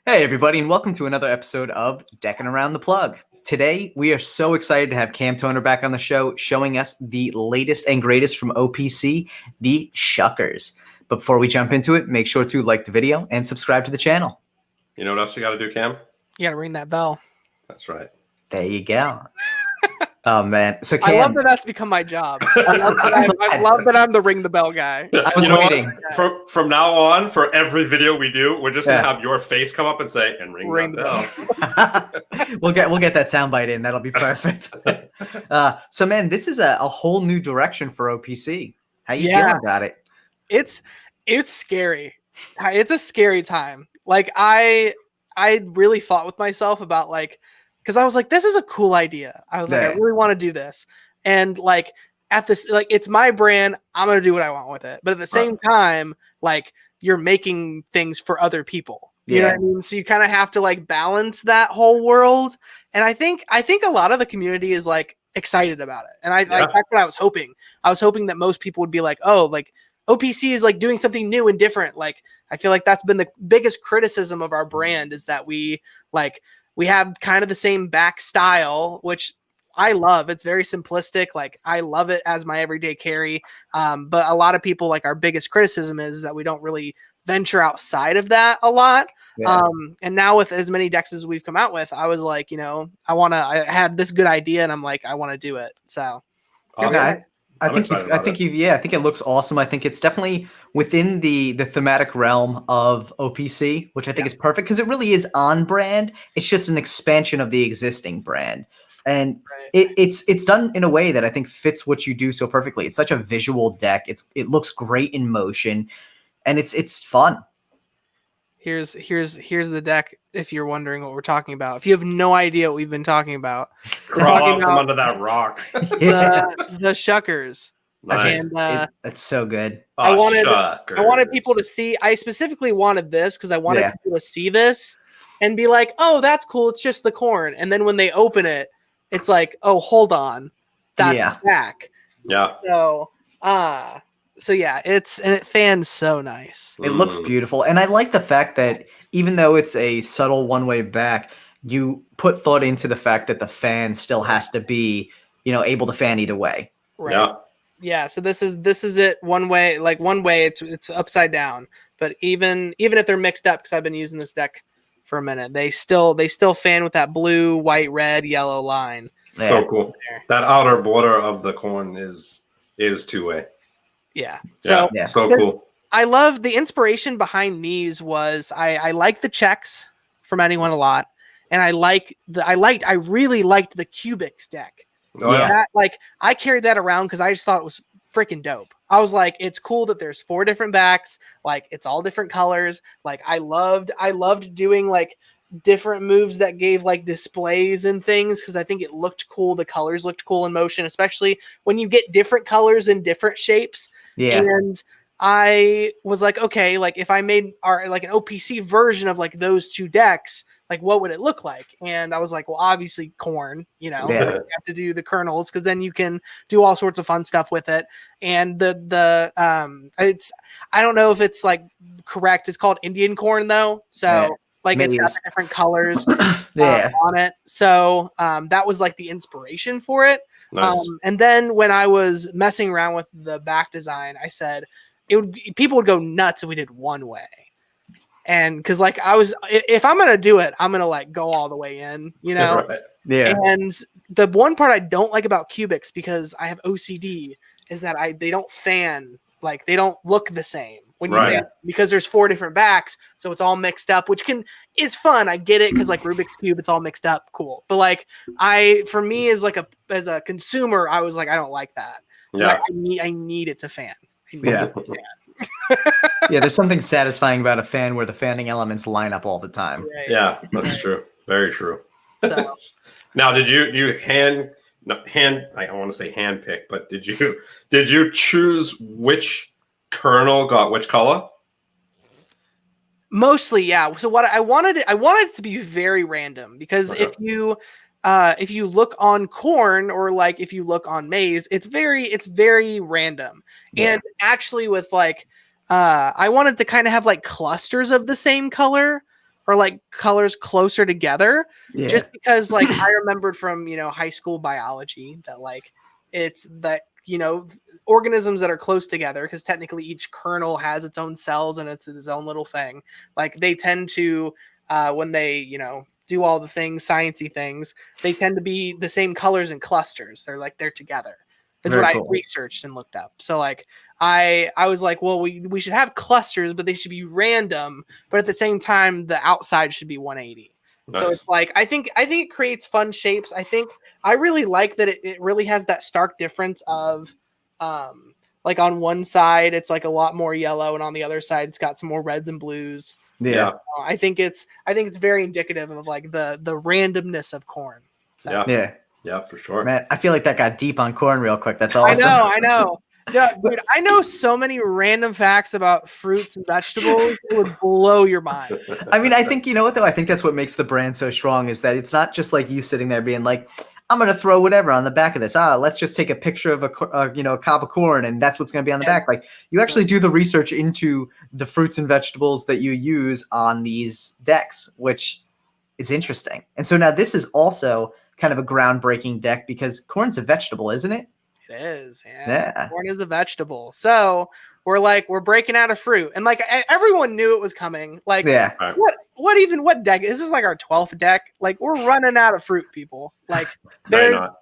Hey, everybody, and welcome to another episode of Deckin Around the Plug. Today, we are so excited to have Cam Toner back on the show, showing us the latest and greatest from OPC, the Shuckers. But before we jump into it, make sure to like the video and subscribe to the channel. You know what else you got to do, Cam? You gotta ring that bell. That's right. There you go. Oh, man. So, Cam, I love that that's become my job. I love that I'm the ring the bell guy. I was waiting. From now on, for every video we do, we're just gonna have your face come up and say, "And ring that bell." We'll get that soundbite in. That'll be perfect. So, man, this is a whole new direction for OPC. How you feeling about it? It's scary. It's a scary time. Like I really fought with myself about because I was like, this is a cool idea. I was like, I really want to do this. And it's my brand. I'm going to do what I want with it. But at the same time, you're making things for other people. You know what I mean? So you kind of have to balance that whole world. And I think a lot of the community is excited about it. And that's what I was hoping. I was hoping that most people would be like, oh, OPC is doing something new and different. I feel like that's been the biggest criticism of our brand is that we have kind of the same back style, which I love. It's very simplistic. I love it as my everyday carry. But a lot of people, our biggest criticism is that we don't really venture outside of that a lot. Yeah. And now with as many decks as we've come out with, I was like, I had this good idea and I'm like, I want to do it. So okay. I think it looks awesome. I think it's definitely within the thematic realm of OPC, which I think is perfect because it really is on brand. It's just an expansion of the existing brand. And it's done in a way that I think fits what you do so perfectly. It's such a visual deck. It looks great in motion and it's fun. Here's the deck. If you're wondering what we're talking about, if you have no idea what we've been talking about, crawl out from under that rock. the Shuckers. Nice. And that's so good. I wanted people to see. I specifically wanted this because I wanted people to see this and be like, "Oh, that's cool. It's just the corn." And then when they open it, it's like, "Oh, hold on, that's back." Yeah. So yeah, it fans so nice. It looks beautiful. And I like the fact that even though it's a subtle one-way back, you put thought into the fact that the fan still has to be, able to fan either way. Right. Yeah. Yeah. So this is it one way, it's upside down. But even if they're mixed up, because I've been using this deck for a minute, they still fan with that blue, white, red, yellow line. So cool. That outer border of the corn is two-way. Yeah. So cool. I love the inspiration behind these was I like the checks from anyone a lot. And I really liked the Cubics deck. Oh, yeah. I carried that around because I just thought it was freaking dope. I was like, it's cool that there's 4 different backs. It's all different colors. I loved doing different moves that gave displays and things because I think it looked cool. The colors looked cool in motion, especially when you get different colors in different shapes. Yeah. And I was like, okay, if I made an OPC version of those 2 decks, what would it look like? And I was like, well, obviously corn, you have to do the kernels because then you can do all sorts of fun stuff with it. And I don't know if it's correct. It's called Indian corn though. So it's got the different colors on it. So that was the inspiration for it. Nice. And then when I was messing around with the back design, I said people would go nuts if we did one way. And because if I'm gonna do it, I'm gonna go all the way in, Right. Yeah. And the one part I don't like about Cubics because I have OCD is that they don't fan, they don't look the same when you fan, because there's 4 different backs, so it's all mixed up, which is fun. I get it because Rubik's Cube, it's all mixed up, cool. But for me as a consumer, I was I don't like that. Yeah. I need it to fan. Yeah. Yeah, there's something satisfying about a fan where the fanning elements line up all the time. Right. Yeah, that's true. Very true. So now, did you hand? I want to say hand pick, but did you choose which kernel got which color? Mostly, yeah. So what I wanted it to be very random because if you look on corn or if you look on maize, it's very random. Yeah. And actually with I wanted to kind of have clusters of the same color are like colors closer together, Yeah. just because like I remembered from, you know, high school biology that like it's that, you know, organisms that are close together, because technically each kernel has its own cells and it's its own little thing. Like they tend to, when they, you know, do all the things, sciencey things, they tend to be the same colors in clusters. They're together. Is what I researched and looked up. So like I was like, well, we should have clusters, but they should be random. But at the same time, the outside should be 180. Nice. So it's like I think it creates fun shapes. I really like that it really has that stark difference of like on one side it's like a lot more yellow, and on the other side it's got some more reds and blues. Yeah. I think it's very indicative of like the randomness of corn. So. Yeah, for sure. Man, I feel like that got deep on corn real quick. That's awesome. I know. Yeah, dude, I know so many random facts about fruits and vegetables. It would blow your mind. I mean, I think, you know what, though? I think that's what makes the brand so strong, is that it's not just like you sitting there being like, I'm going to throw whatever on the back of this. Let's just take a picture of a cob of corn, and that's what's going to be on the back. Like, you actually do the research into the fruits and vegetables that you use on these decks, which is interesting. And so now this is also kind of a groundbreaking deck, because corn's a vegetable, isn't it? It is. Yeah. Corn is a vegetable. So we're breaking out of fruit, and like everyone knew it was coming. Like, what deck? This is like our 12th deck. Like, we're running out of fruit, people. Like, no, you're not.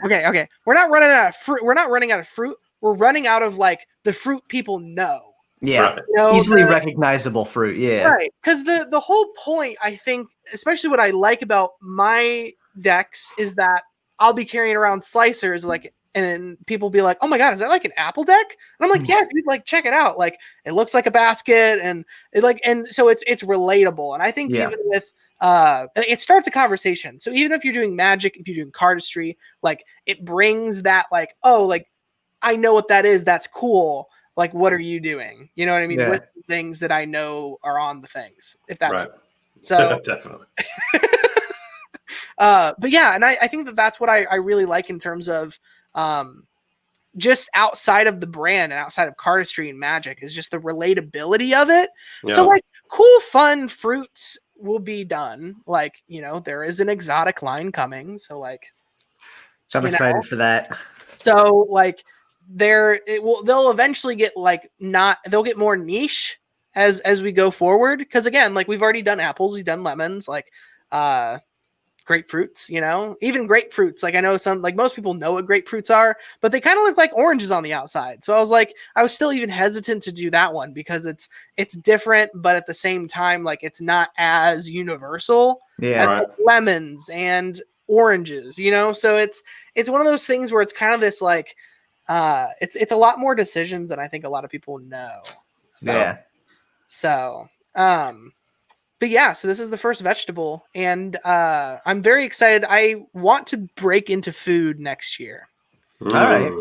Okay. We're not running out of fruit. We're not running out of fruit. We're running out of like the fruit people know. Yeah, right. You know, easily recognizable fruit. Yeah, right. Because the whole point, I think, especially what I like about my decks, is that I'll be carrying around slicers, like, and people be like, "Oh my god, is that like an apple deck?" And I'm like, "Yeah, dude, like, check it out. Like, it looks like a basket, and it like, and so it's relatable." And I think even with it starts a conversation. So even if you're doing Magic, if you're doing cardistry, like, it brings that like, oh, like, I know what that is. That's cool. Like, what are you doing? You know what I mean? With the things that I know are on the things, if that makes sense. So definitely. But yeah, and I think that's what I really like in terms of just outside of the brand and outside of cardistry and Magic, is just the relatability of it. Yeah. So like, cool, fun fruits will be done. Like, you know, there is an exotic line coming. So like, so I'm excited for that. So like, they'll eventually get like they'll get more niche as we go forward, because again, like, we've already done apples, we've done lemons, like grapefruits, you know, even grapefruits, like I know some, like, most people know what grapefruits are, but they kind of look like oranges on the outside. So I was still even hesitant to do that one, because it's different, but at the same time, like, it's not as universal as like lemons and oranges, you know. So it's one of those things where it's kind of this like it's a lot more decisions than I think a lot of people know about. Yeah. So but yeah, so this is the first vegetable, and I'm very excited. I want to break into food next year. All right.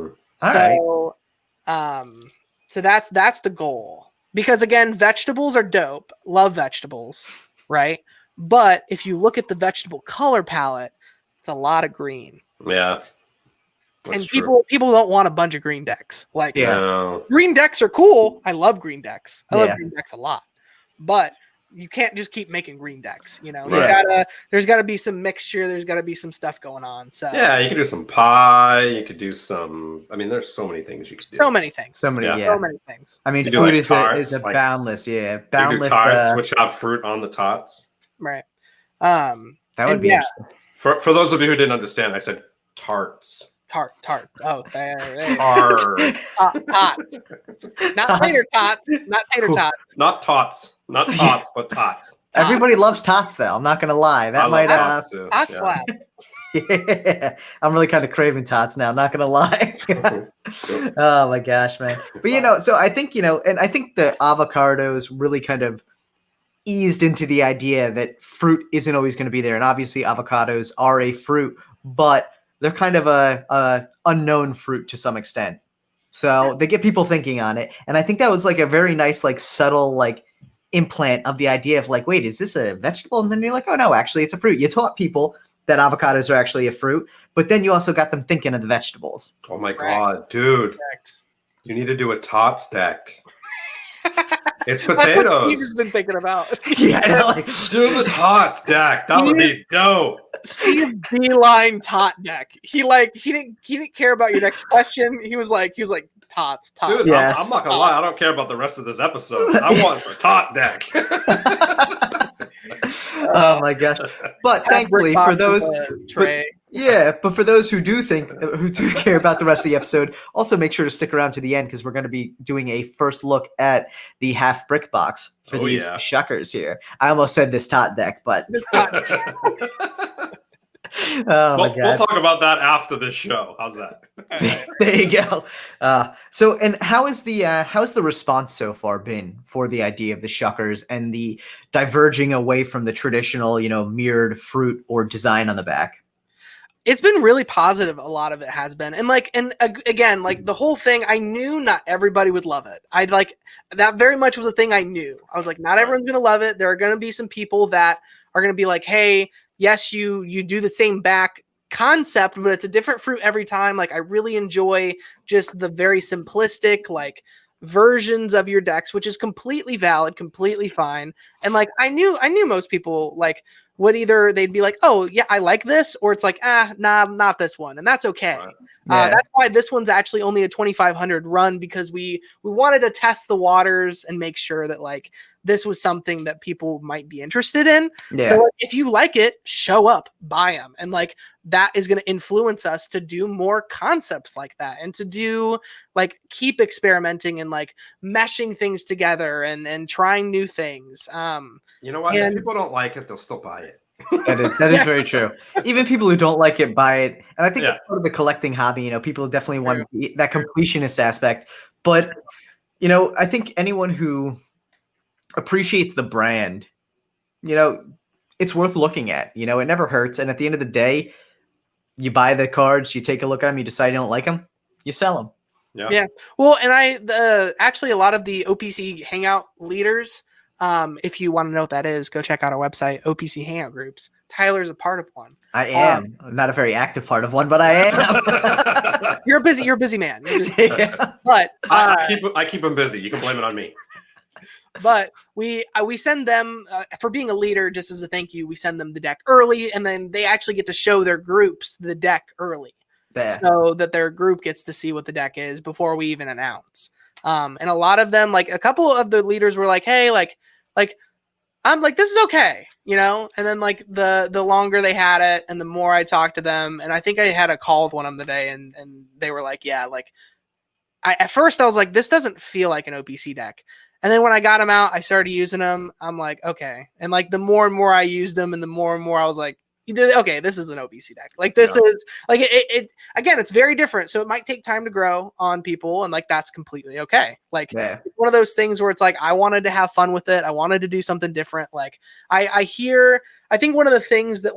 So that's the goal, because again, vegetables are dope. Love vegetables, right? But if you look at the vegetable color palette, it's a lot of green. Yeah. And people don't want a bunch of green decks. Like, green decks are cool. I love green decks. I love green decks a lot. But you can't just keep making green decks. You know, there's got to be some mixture. There's got to be some stuff going on. So yeah, you could do some pie. You could do some. I mean, there's so many things you could do. So many things. So many things. I mean, food like is a boundless. Yeah, boundless. You do tarts, which have fruit on the tots. Right. That would be interesting. For those of you who didn't understand, I said tarts. Tart. Oh, there. Tots. Not tater tots. Not tater tots. Not tots. Not tots, but tots. Everybody loves tots, though. I'm not gonna lie. That might tots slap. Yeah, I'm really kind of craving tots now. I'm not gonna lie. Oh my gosh, man! But you know, so I think, you know, and I think the avocados really kind of eased into the idea that fruit isn't always going to be there, and obviously avocados are a fruit, but they're kind of a unknown fruit to some extent. So they get people thinking on it. And I think that was like a very nice, like, subtle, like, implant of the idea of like, wait, is this a vegetable? And then you're like, oh no, actually it's a fruit. You taught people that avocados are actually a fruit, but then you also got them thinking of the vegetables. Oh my God, dude. You need to do a tots deck. It's That's what potatoes. Steve's been thinking about. Yeah, I know, like, Do the tots deck. That would be dope. Steve beeline tot deck. He didn't care about your next question. He was like tots. Dude, Yes. I'm not gonna lie. I don't care about the rest of this episode. I want the tot deck. Oh my gosh! But thankfully for those, but for those who do care about the rest of the episode, also make sure to stick around to the end because we're going to be doing a first look at the half brick box for these Shuckers here. I almost said this tot deck, but we'll talk about that after this show. How's that? There you go. And how's the response so far been for the idea of the Shuckers and the diverging away from the traditional, mirrored fruit or design on the back? It's been really positive. A lot of it has been. And again, the whole thing, I knew not everybody would love it. That very much was a thing I knew. I was like, not everyone's going to love it. There are going to be some people that are going to be like, hey, yes, you do the same back concept, but it's a different fruit every time. I really enjoy just the very simplistic, versions of your decks, which is completely valid, completely fine. And I knew most people would either they'd be like, oh yeah, I like this, or it's nah, not this one, and that's okay. Right. That's why this one's actually only a 2,500 run, because we wanted to test the waters and make sure that this was something that people might be interested in. Yeah. So if you like it, show up, buy them, and that is going to influence us to do more concepts like that, and to do keep experimenting and meshing things together and trying new things. You know what? If people don't like it, they'll still buy it. That is very true. Even people who don't like it buy it, and I think that's part of the collecting hobby. People definitely want that completionist aspect. But I think anyone who appreciates the brand, it's worth looking at. It never hurts. And at the end of the day, you buy the cards, you take a look at them, you decide you don't like them, you sell them. Yeah. Well, and actually a lot of the OPC Hangout leaders. If you want to know what that is, go check out our website, OPC Hangout Groups. Tyler's a part of one. I am. I'm not a very active part of one, but I am. You're a busy man. Yeah. But I keep them busy. You can blame it on me. But we send them for being a leader, just as a thank you. We send them the deck early, and then they actually get to show their groups the deck early, so that their group gets to see what the deck is before we even announce. And a lot of them, a couple of the leaders were like, hey, I'm this is okay, and then the longer they had it and the more I talked to them, and I think I had a call with one of them today, and they were like, yeah, at first I was like, this doesn't feel like an OPC deck. And then when I got them out, I started using them. I'm like, okay. And the more and more I used them, and the more and more I was like, okay, this is an OPC deck. This is it again, it's very different. So it might take time to grow on people, and that's completely okay. It's one of those things where it's I wanted to have fun with it. I wanted to do something different. I think one of the things that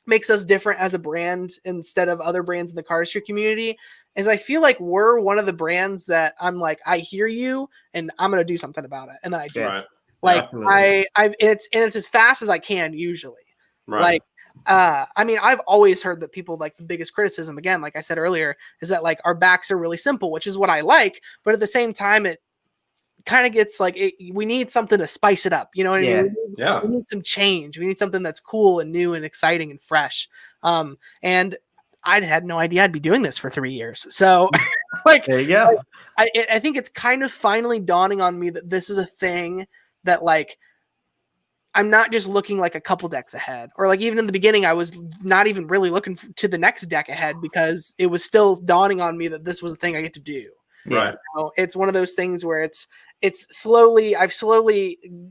makes us different as a brand instead of other brands in the cardistry community is I feel like we're one of the brands that I'm I hear you and I'm going to do something about it. And then I do. Right. It's as fast as I can usually. Right. I've always heard that people the biggest criticism, again, like I said earlier, is that our backs are really simple, which is what I like. But at the same time, it kind of gets we need something to spice it up. You know what I mean? We need some change. We need something that's cool and new and exciting and fresh. And I had no idea I'd be doing this for 3 years. So there you go. I think it's kind of finally dawning on me that this is a thing that I'm not just looking a couple decks ahead, or even in the beginning, I was not even really looking to the next deck ahead, because it was still dawning on me that this was a thing I get to do. Right. It's one of those things where it's slowly,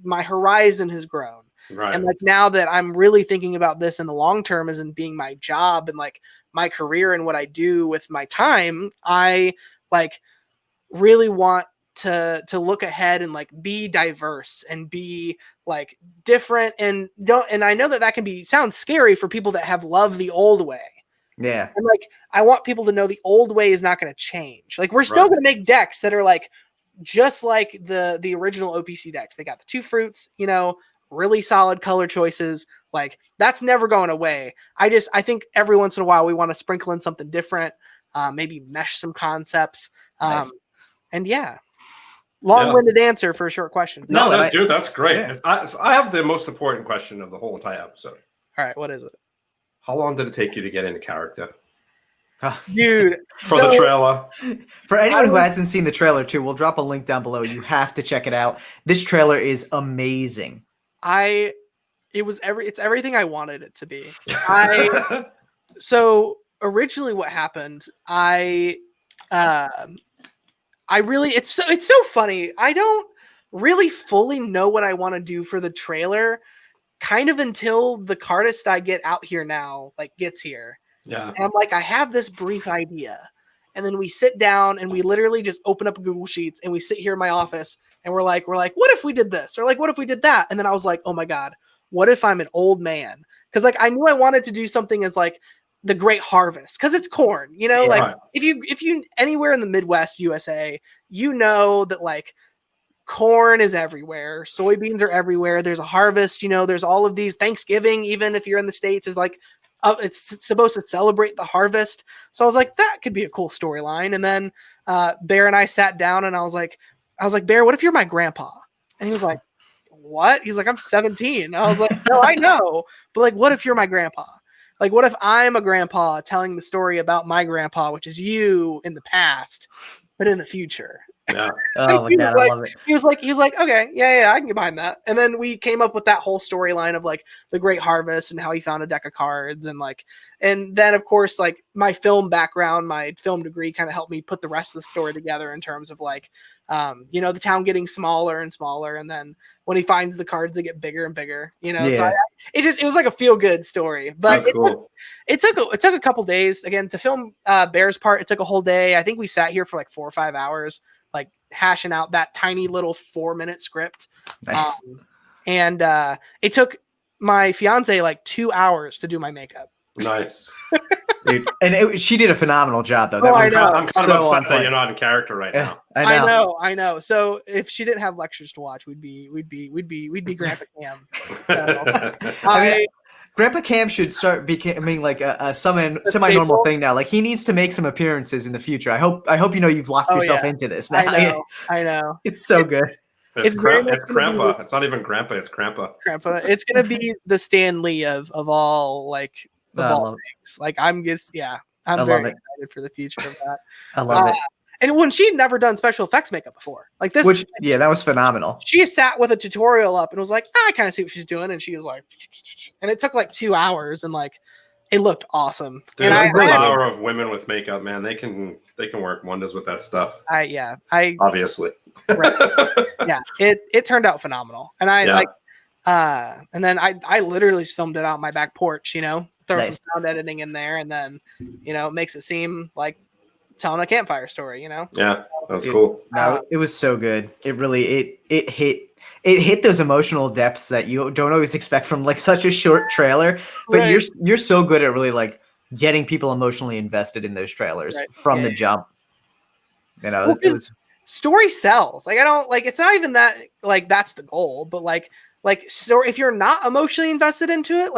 my horizon has grown. Right. And now that I'm really thinking about this in the long term as in being my job and my career and what I do with my time, I really want to look ahead and be diverse and be different, and I know that can sound scary for people that have loved the old way. Yeah. And I want people to know the old way is not going to change. We're still going to make decks that are just like the original OPC decks. They got the two fruits, really solid color choices. That's never going away. I think every once in a while we want to sprinkle in something different, maybe mesh some concepts. Nice. And yeah. Long-winded answer for a short question. No, dude, that's great. Yeah. I have the most important question of the whole entire episode. All right, what is it? How long did it take you to get into character? Dude, for the trailer. For anyone who hasn't seen the trailer too, we'll drop a link down below. You have to check it out. This trailer is amazing. It's everything I wanted it to be. So originally what happened, it's so funny. I don't really fully know what I want to do for the trailer kind of until the cardist I get out here now gets here. Yeah. And I'm like, I have this brief idea. And then we sit down and we literally just open up Google Sheets and we sit here in my office and we're like, what if we did this? Or what if we did that? And then I was like, oh my God, what if I'm an old man? Because I knew I wanted to do something as the Great Harvest, because it's corn, right. if you anywhere in the Midwest USA, that corn is everywhere, soybeans are everywhere, there's a harvest, there's all of these. Thanksgiving, even if you're in the States, is it's supposed to celebrate the harvest. So I was like, that could be a cool storyline. And then Bear and I sat down and I was like, Bear, what if you're my grandpa? And he was like, what? He's like, I'm 17. I was like, no, I know, but what if you're my grandpa? What if I'm a grandpa telling the story about my grandpa, which is you in the past, but in the future? Yeah. Oh my God, I love it. He was like, okay, yeah, I can get behind that. And then we came up with that whole storyline of the Great Harvest and how he found a deck of cards and then of course my film background, my film degree kind of helped me put the rest of the story together in terms of the town getting smaller and smaller, and then when he finds the cards, they get bigger and bigger. So it was like a feel good story. But it took a couple days again to film Bear's part. It took a whole day. I think we sat here for 4 or 5 hours, hashing out that tiny little 4-minute script. Nice. And it took my fiance 2 hours to do my makeup. Nice. Dude, and she did a phenomenal job though. I know. I'm kind of upset that you're not in character right now. I know. So if she didn't have lectures to watch, we'd be Grandpa Cam. So, Grandpa Cam should start becoming a semi-normal thing now. He needs to make some appearances in the future. I hope you've locked yourself into this now. I know. It's so good. It's Grandpa. It's not even Grandpa. It's Grandpa. Grandpa. It's gonna be the Stan Lee of all the ball things. I'm very excited for the future of that. I love it. And when she'd never done special effects makeup before, this, that was phenomenal. She sat with a tutorial up and was like, I kind of see what she's doing, and she was like, and it took 2 hours, and it looked awesome. Dude, and the power of women with makeup, man, they can work wonders with that stuff. Obviously. Right. Yeah, it turned out phenomenal, and and then I literally filmed it out on my back porch, throw some sound editing in there, and then it makes it seem like telling a campfire story, Yeah, that was cool. No, it was so good. It really it hit those emotional depths that you don't always expect from such a short trailer. But right. you're so good at really getting people emotionally invested in those trailers from the jump. It was story sells. I don't it's not even that that's the goal, but story, if you're not emotionally invested into it,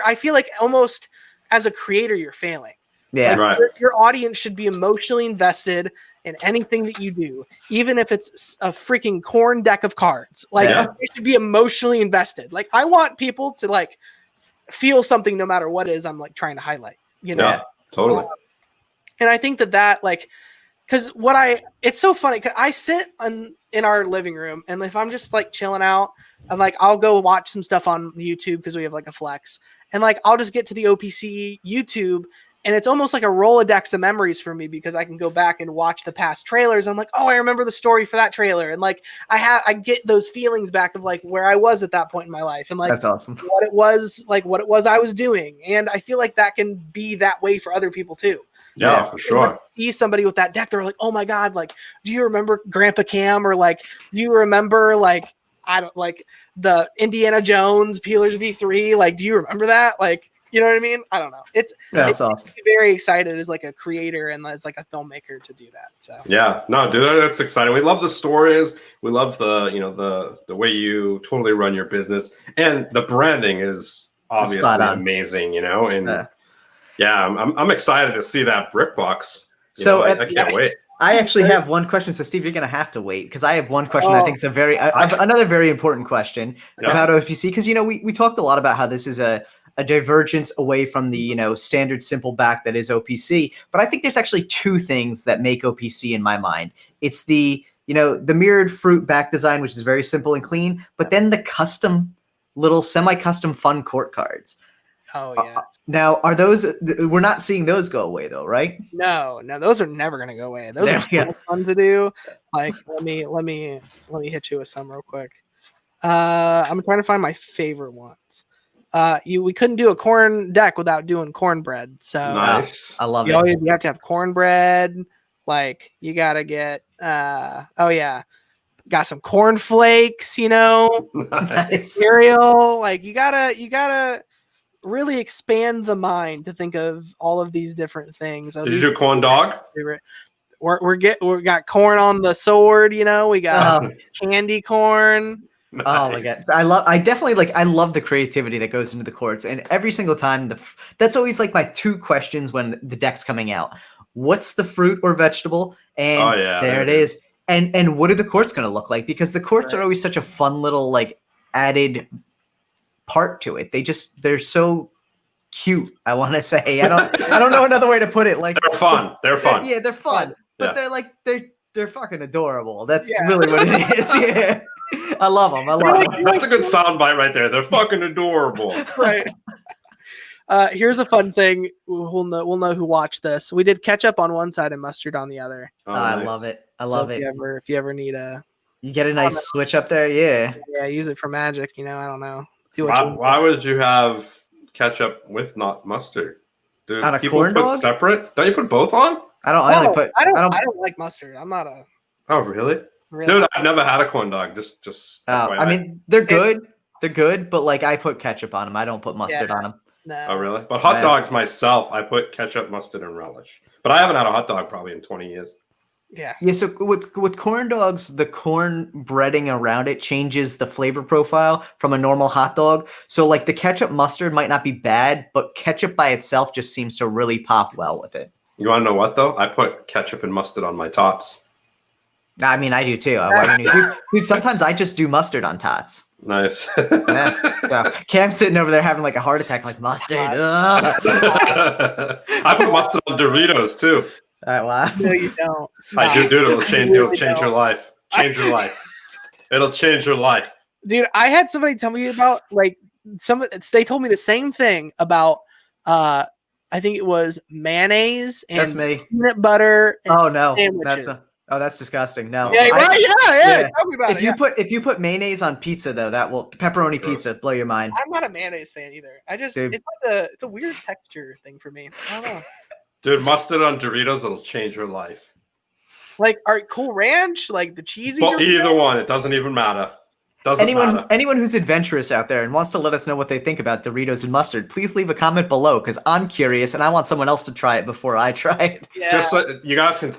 I feel almost as a creator you're failing. Yeah, right. Your audience should be emotionally invested in anything that you do, even if it's a freaking corn deck of cards. They should be emotionally invested. I want people to feel something no matter what it is I'm trying to highlight. Yeah, totally. And I think that because it's so funny because I sit in our living room, and if I'm just chilling out, I'm I'll go watch some stuff on YouTube because we have a Flex, and I'll just get to the OPC YouTube. And it's almost like a Rolodex of memories for me because I can go back and watch the past trailers. I'm oh, I remember the story for that trailer. And I get those feelings back of where I was at that point in my life. And that's awesome. What it was I was doing. And I feel that can be that way for other people too. Yeah, for sure. See somebody with that deck. They're oh my God, do you remember Grandpa Cam? Or do you remember I don't the Indiana Jones Peelers V3? Do you remember that? You know what I mean? I don't know. It's awesome. Very excited as a creator and as a filmmaker to do that. So yeah, no, dude, that's exciting. We love the stories. We love the way you totally run your business, and the branding is obviously amazing. And I'm excited to see that brick box. I can't wait. I actually have one question. So, Steve, you're going to have to wait because I have one question. I think it's another very important question about OPC because, we talked a lot about how this is a divergence away from the, standard simple back that is OPC. But I think there's actually two things that make OPC in my mind. It's the mirrored fruit back design, which is very simple and clean, but then the custom little semi-custom fun court cards. Oh yeah. Now, are those? We're not seeing those go away though, right? No, those are never gonna go away. Those are so fun to do. Like, let me hit you with some real quick. I'm trying to find my favorite ones. We couldn't do a corn deck without doing cornbread. So nice. I love it. You have to have cornbread. Like, you gotta get. Got some cornflakes. Nice. Cereal. Like, you gotta really expand the mind to think of all of these different things. Did you do corn dog? We got corn on the sword. We got candy corn. Nice. Oh my god, I love the creativity that goes into the courts, and every single time that's always like my two questions when the deck's coming out. What's the fruit or vegetable? And there it is. And what are the courts going to look like? Because the courts are always such a fun little like added part to it. They're so cute. I want to say I don't know another way to put it. Like they're fun. They're fun. Yeah, they're fun. But they're fucking adorable. That's really what it is. Yeah. I love them. That's a good soundbite right there. They're fucking adorable. Right. Here's a fun thing. We'll know who watched this. We did ketchup on one side and mustard on the other. Nice. I love it. I love it. If you ever need you get a nice switch up there. Yeah, use it for magic. I don't know. Why would you have ketchup with not mustard? Do on a people corn put dog? Separate? Don't you put both on? I don't like mustard. I'm not a. Oh really? Dude, I've never had a corn dog. Just. I mean, they're good. They're good, but like I put ketchup on them. I don't put mustard on them. No. Oh really? But hot dogs myself, I put ketchup, mustard, and relish. But I haven't had a hot dog probably in 20 years. Yeah. Yeah. So with corn dogs, the corn breading around it changes the flavor profile from a normal hot dog. So like the ketchup mustard might not be bad, but ketchup by itself just seems to really pop well with it. You want to know what though? I put ketchup and mustard on my tots. I mean, I do too. Dude, sometimes I just do mustard on tots. Nice. So Cam's sitting over there having like a heart attack, like mustard. I put mustard on Doritos too. All right, wow. No, you don't. I do, dude. It'll change your life. Change your life. It'll change your life. Dude, I had somebody tell me about they told me the same thing about I think it was mayonnaise and peanut butter and sandwiches. That's disgusting. No. Yeah, right. Tell me about If you put mayonnaise on pizza though, that will pepperoni pizza blow your mind. I'm not a mayonnaise fan either. It's a weird texture thing for me. I don't know. Dude, mustard on Doritos, it'll change your life. Like, Cool Ranch, like the cheesy. Well, either one, it doesn't even matter. Anyone who's adventurous out there and wants to let us know what they think about Doritos and mustard, please leave a comment below because I'm curious and I want someone else to try it before I try it. Yeah. Just so you guys can,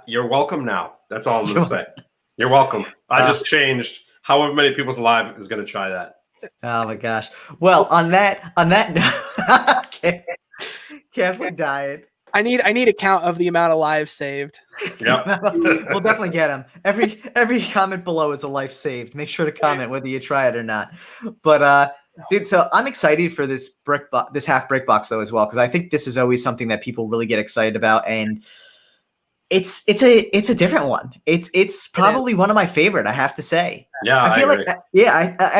you're welcome now. That's all I'm going to say. You're welcome. I just changed however many people's life is going to try that. Oh my gosh. Well, on that note, Cam's like dying. I need a count of the amount of lives saved. Yep. We'll definitely get them. Every comment below is a life saved. Make sure to comment whether you try it or not. But dude, so I'm excited for this this half brick box though as well because I think this is always something that people really get excited about, and it's a different one. It's probably one of my favorite, I have to say. Yeah, I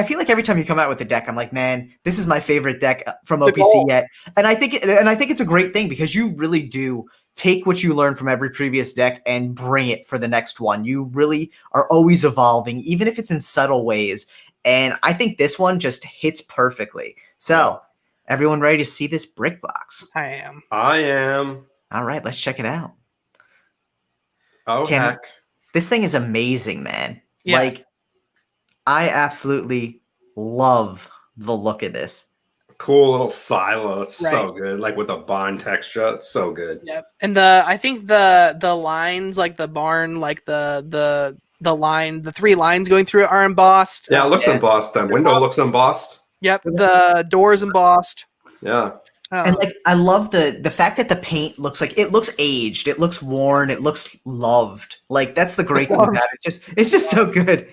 feel like every time you come out with a deck, I'm like, man, this is my favorite deck from OPC yet. And I think it's a great thing because you really do take what you learn from every previous deck and bring it for the next one. You really are always evolving, even if it's in subtle ways. And I think this one just hits perfectly. So, everyone ready to see this brick box? I am. All right, let's check it out. Oh, heck. This thing is amazing, man. Yes. Like, I absolutely love the look of this. Cool little silo. It's so good. Like with a barn texture. It's so good. Yep. And I think the lines, like the barn, like the line, the 3 lines going through it are embossed. Yeah, it looks embossed. The window looks embossed. Yep. The doors embossed. Yeah. And like I love the fact that the paint looks aged, it looks worn, it looks loved. Like that's the great thing about it. It's just so good.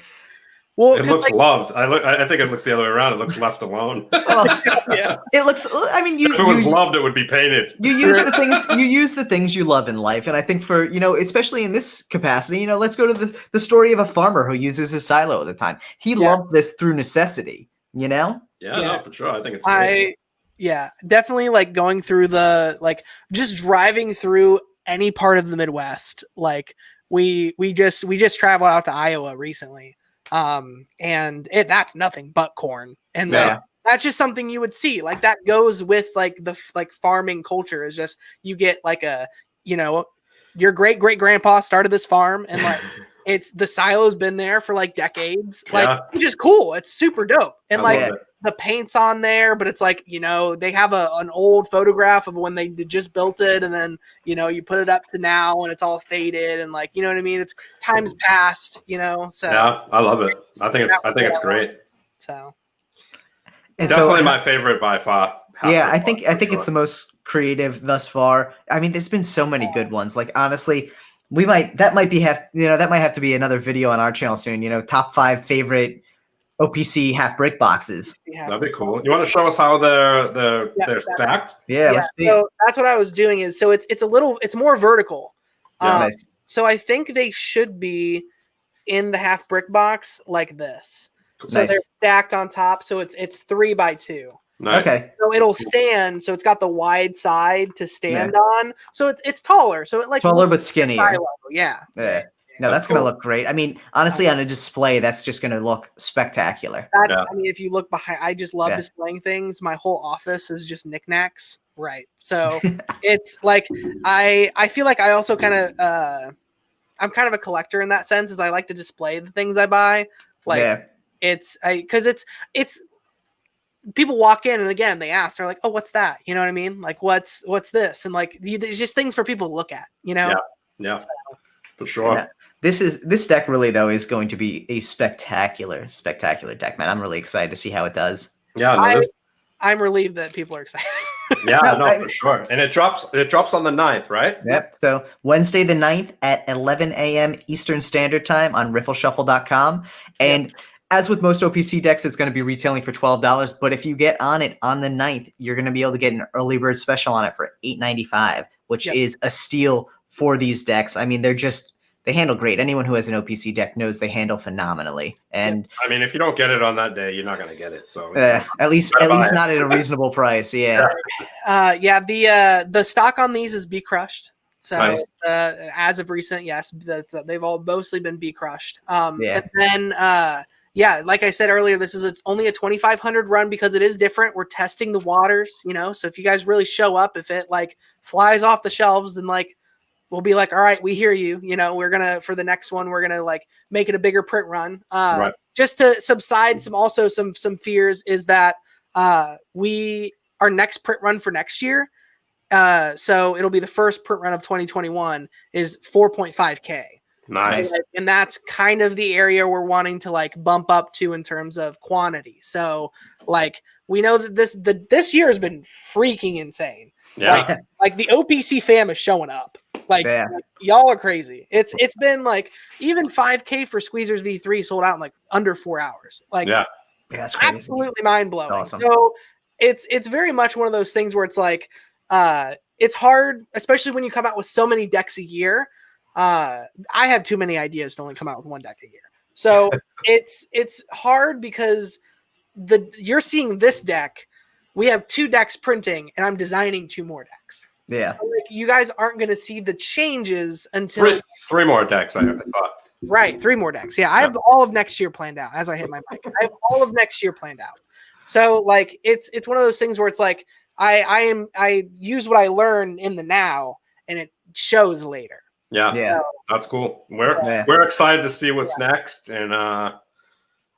Well, it looks loved. I think it looks the other way around. It looks left alone. Yeah. It looks. I mean, if it was loved, it would be painted. You use the things. You use the things you love in life, and I think for especially in this capacity, let's go to the story of a farmer who uses his silo all the time. He loved this through necessity. Yeah, no, for sure. I think it's great. Yeah, definitely like going through just driving through any part of the Midwest. Like we just traveled out to Iowa recently. And that's nothing but corn. And that's just something you would see. Like that goes with like the farming culture is just you get like your great grandpa started this farm and like the silo's been there for like decades. Like which is cool. It's super dope. And the paint's on there, but it's like, they have an old photograph of when they just built it. And then, you put it up to now and it's all faded and like, you know what I mean? It's times past, so yeah, I love it. I think it's great. So definitely my favorite by far. I think it's the most creative thus far. I mean, there's been so many good ones. Like honestly, that might have to be another video on our channel soon, top 5 favorite OPC half brick boxes. That'd be cool. You want to show us how they're stacked? Yeah, let's see. So that's what I was doing it's more vertical. Nice. So I think they should be in the half brick box like this. So they're stacked on top. So it's 3 by 2. Nice. Okay. So it'll stand. So it's got the wide side to stand on. So it's taller. So it like taller but skinnier. Yeah. No, that's going to look great. I mean, honestly, on a display, that's just going to look spectacular. I mean, if you look behind, I just love displaying things. My whole office is just knickknacks. Right. So it's like, I feel like I also kind of, I'm kind of a collector in that sense, as I like to display the things I buy. Like because it's people walk in and again, they ask, they're like, oh, what's that? You know what I mean? Like, what's this? And like, there's just things for people to look at, Yeah. So, for sure. Yeah. This deck really though is going to be a spectacular deck, man. I'm really excited to see how it does. Yeah, I'm relieved that people are excited. For sure. And it drops on the 9th, right? Yep. So Wednesday the 9th at 11 a.m. Eastern Standard Time on riffleshuffle.com. And as with most OPC decks, it's going to be retailing for $12. But if you get on it on the 9th, you're going to be able to get an early bird special on it for $8.95, which is a steal for these decks. I mean, they handle great. Anyone who has an OPC deck knows they handle phenomenally. And I mean, if you don't get it on that day, you're not going to get it. So at least not at a reasonable price. Yeah. The stock on these is Be Crushed. So nice. As of recent, yes, they've all mostly been Be Crushed. And then like I said earlier, this is only a 2,500 run because it is different. We're testing the waters, So if you guys really show up, if it like flies off the shelves and like, we'll be like, all right, we hear you. We're going to, for the next one, we're going to like make it a bigger print run. Just to subside some fears is that our next print run for next year. So it'll be the first print run of 2021 is 4.5K. Nice. And that's kind of the area we're wanting to like bump up to in terms of quantity. So like, we know that this year has been freaking insane. Yeah. Like the OPC fam is showing up. Like y'all are crazy. It's been like even 5K for Squeezers V3 sold out in like under 4 hours. Like that's crazy. Absolutely mind blowing. Awesome. So it's very much one of those things where it's like it's hard, especially when you come out with so many decks a year. I have too many ideas to only come out with one deck a year. So it's hard because you're seeing this deck. We have 2 decks printing, and I'm designing 2 more decks. Yeah. So, like, you guys aren't going to see the changes until 3 more decks. I thought. Right, 3 more decks. Yeah, I have all of next year planned out. As I hit my mic, I have all of next year planned out. So like, it's one of those things where it's like I use what I learn in the now, and it shows later. Yeah. That's cool. We're excited to see what's next, and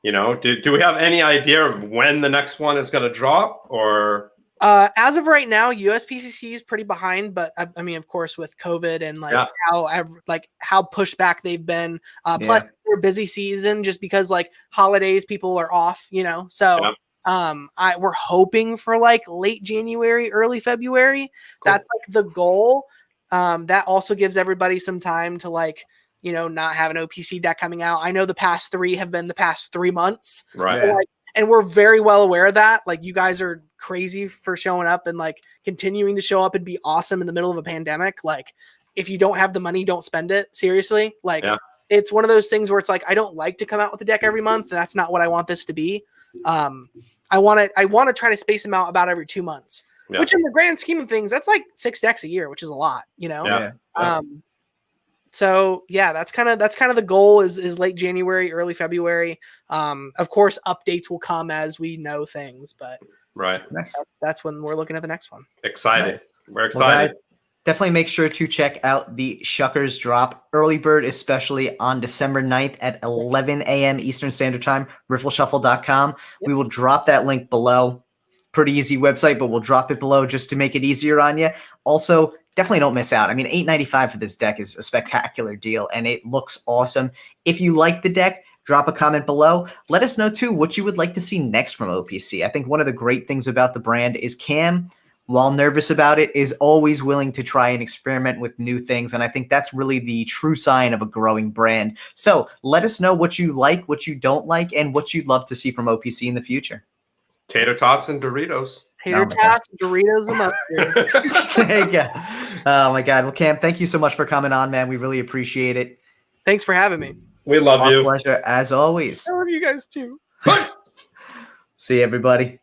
do we have any idea of when the next one is going to drop or? As of right now, USPCC is pretty behind, but I mean, of course, with COVID and how pushed back they've been, plus their busy season, just because like holidays, people are off, so We're hoping for like late January, early February. Cool. That's like the goal. That also gives everybody some time to like, not have an OPC deck coming out. I know the past 3 have been the past 3 months. Right. So, like, and we're very well aware of that. Like, you guys are crazy for showing up and like continuing to show up and be awesome in the middle of a pandemic. Like, if you don't have the money, don't spend it. Seriously. Like, it's one of those things where it's like, I don't like to come out with a deck every month. And that's not what I want this to be. I want to try to space them out about every 2 months, which in the grand scheme of things, that's like 6 decks a year, which is a lot, So yeah, that's kind of the goal is late January, early February. Of course, updates will come as we know things, but that's when we're looking at the next one. Excited. We're excited. Well, guys, definitely make sure to check out the Shuckers drop early bird, especially on December 9th at 11 a.m. Eastern Standard Time, riffleshuffle.com. Yep. We will drop that link below. Pretty easy website, but we'll drop it below just to make it easier on you. Also, definitely don't miss out. I mean, $8.95 for this deck is a spectacular deal, and it looks awesome. If you like the deck, drop a comment below. Let us know, too, what you would like to see next from OPC. I think one of the great things about the brand is Cam, while nervous about it, is always willing to try and experiment with new things, and I think that's really the true sign of a growing brand. So let us know what you like, what you don't like, and what you'd love to see from OPC in the future. Tater tots and Doritos. Tater tots, Doritos, and mustard. There you go. Oh my God. Well, Cam, thank you so much for coming on, man. We really appreciate it. Thanks for having me. We love you. Our pleasure, as always. I love you guys too. See you, everybody.